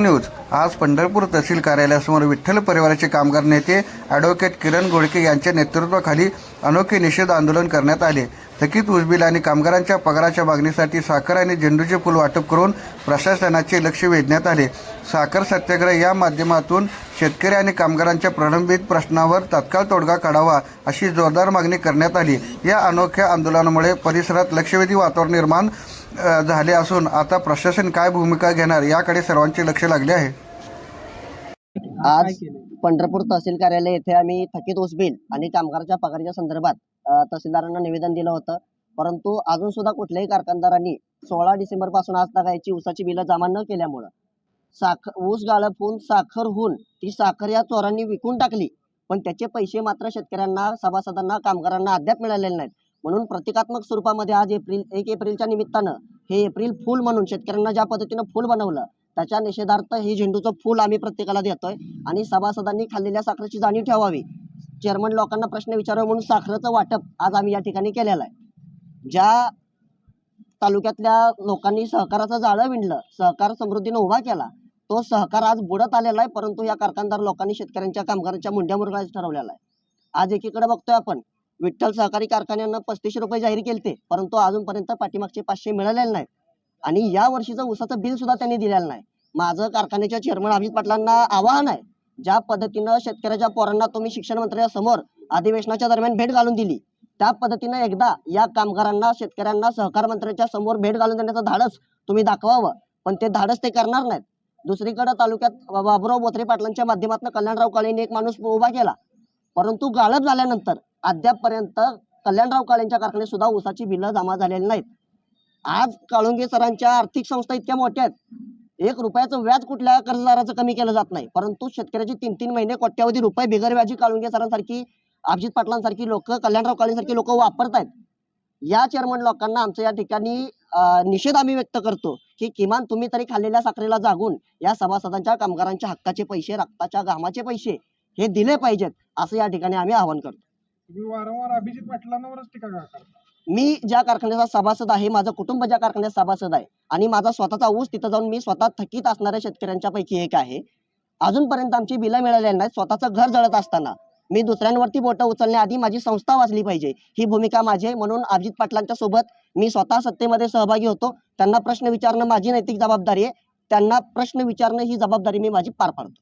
News आज पंढरपूर तहसील कार्यालयासमोर विठ्ठल परिवाराचे कामगार नेते ॲडव्होकेट किरण घोडके यांच्या नेतृत्वाखाली अनोखे निषेध आंदोलन करण्यात आले। थकीत वीज बिल आणि कामगारांच्या पगाराच्या मागणीसाठी साखर आणि झेंडूचे फूल वाटप करून प्रशासनाचे लक्ष वेधण्यात आले। साखर सत्याग्रह या माध्यमातून शेतकरी आणि कामगारांच्या प्रलंबित प्रश्नावर तात्काळ तोडगा काढावा अशी जोरदार मागणी करण्यात आली। या अनोख्या आंदोलनामुळे परिसरात लक्षवेधी वातावरण निर्माण झाले असून आता प्रशासन काय भूमिका घेणार याकडे सर्वांचे लक्ष लागले आहे। आज पंढरपूर तहसील कार्यालय येथे आम्ही थकीत ऊस बिल आणि कामगारांच्या पगाराच्या संदर्भात तहसीलदारांना निवेदन दिलं होतं, परंतु अजून सुद्धा कुठल्याही कारखानदारांनी 16 डिसेंबर पासून आज तक ऊसाची बिलं जमा न केल्यामुळे ऊस गाळप होऊन साखर होऊन ती साखर या चोरांनी विकून टाकली, पण त्याचे पैसे मात्र शेतकऱ्यांना, सभासदांना, कामगारांना अद्याप मिळालेले नाहीत। म्हणून प्रतिकात्मक स्वरूपामध्ये आज 1 एप्रिलच्या निमित्तानं हे एप्रिल फूल म्हणून शेतकऱ्यांना ज्या पद्धतीनं फूल बनवलं त्याच्या निषेधार्थ हे झेंडूचं फूल आम्ही प्रत्येकाला देतोय आणि सभासदांनी खाल्लेल्या साखरेची जाणीव ठेवावी, चेअरमन लोकांना प्रश्न विचारावे म्हणून साखरेचं वाटप आज आम्ही या ठिकाणी केलेलं आहे। ज्या तालुक्यातल्या लोकांनी सहकाराचं जाळं विणलं, सहकार समृद्धीनं उभा केला, तो सहकार आज बुडत आलेला आहे, परंतु या कारखानदार लोकांनी शेतकऱ्यांच्या, कामगारांच्या मुंड्या मुरगाळायचं ठरवलेला आहे। आज एकीकडे बघतोय आपण विठ्ठल सहकारी कारखान्यानं 3500 रुपये जाहीर केलते, परंतु अजूनपर्यंत पाठीमागचे 500 मिळालेले नाहीत आणि या वर्षीचं ऊसाचं बिल सुद्धा त्यांनी दिलेलं नाही। माझं कारखान्याच्या चेअरमन अभिजित पाटलांना आवाहन आहे, ज्या पद्धतीनं शेतकऱ्याच्या पोरांना तुम्ही शिक्षण मंत्र्यांच्या समोर अधिवेशनाच्या दरम्यान भेट घालून दिली, त्या पद्धतीनं एकदा या कामगारांना, शेतकऱ्यांना सहकार मंत्र्यांच्या समोर भेट घालून देण्याचं धाडस तुम्ही दाखवावं, पण ते धाडस ते करणार नाहीत। दुसरीकडे तालुक्यात बाबुराव बोत्रे पाटलांच्या माध्यमातून कल्याणराव काळेंनी एक माणूस उभा केला, परंतु गाळप झाल्यानंतर अद्यापपर्यंत कल्याणराव काळेंच्या कारखान्यात सुद्धा ऊसाची बिलं जमा झालेली नाहीत। आज काळुंगे सरांच्या आर्थिक संस्था इतक्या मोठ्या आहेत, 1 रुपयाचं व्याज कुठल्या कर्जदाराचं कमी केलं जात नाही, परंतु शेतकऱ्याची 3-3 महिने कोट्यावधी रुपये बिगर व्याजी काळुंगे सरांसारखी, अभिजित पाटलांसारखी लोक, कल्याणराव काळेंसारखी लोक वापरतायत। या चेअरमन लोकांना आमच्या या ठिकाणी निषेध आम्ही व्यक्त करतो की किमान तुम्ही तरी खाल्लेल्या साखरेला जागून या सभासदांच्या, कामगारांच्या हक्काचे पैसे, रक्ताच्या घामाचे पैसे हे दिले पाहिजेत, असं या ठिकाणी आम्ही आवाहन करतो। वारंवार अभिजित पाटलांवरच टीका करतात। मी ज्या कारखान्याचा सभासद आहे, माझं कुटुंब ज्या कारखान्यात सभासद आहे आणि माझा स्वतःचा ऊस तिथं जाऊन मी स्वतः थकीत असणाऱ्या शेतकऱ्यांच्या पैकी एक आहे। अजूनपर्यंत आमची बिलं मिळालेली नाहीत। स्वतःचं घर जळत असताना मी दुसऱ्यांवरती बोटं उचलण्याआधी माझी संस्था वाचली पाहिजे, ही भूमिका माझी आहे। म्हणून अभिजित पाटलांच्या सोबत मी स्वतः सत्तेमध्ये सहभागी होतो। त्यांना प्रश्न विचारणं माझी नैतिक जबाबदारी आहे, त्यांना प्रश्न विचारणं ही जबाबदारी मी माझी पार पाडतो।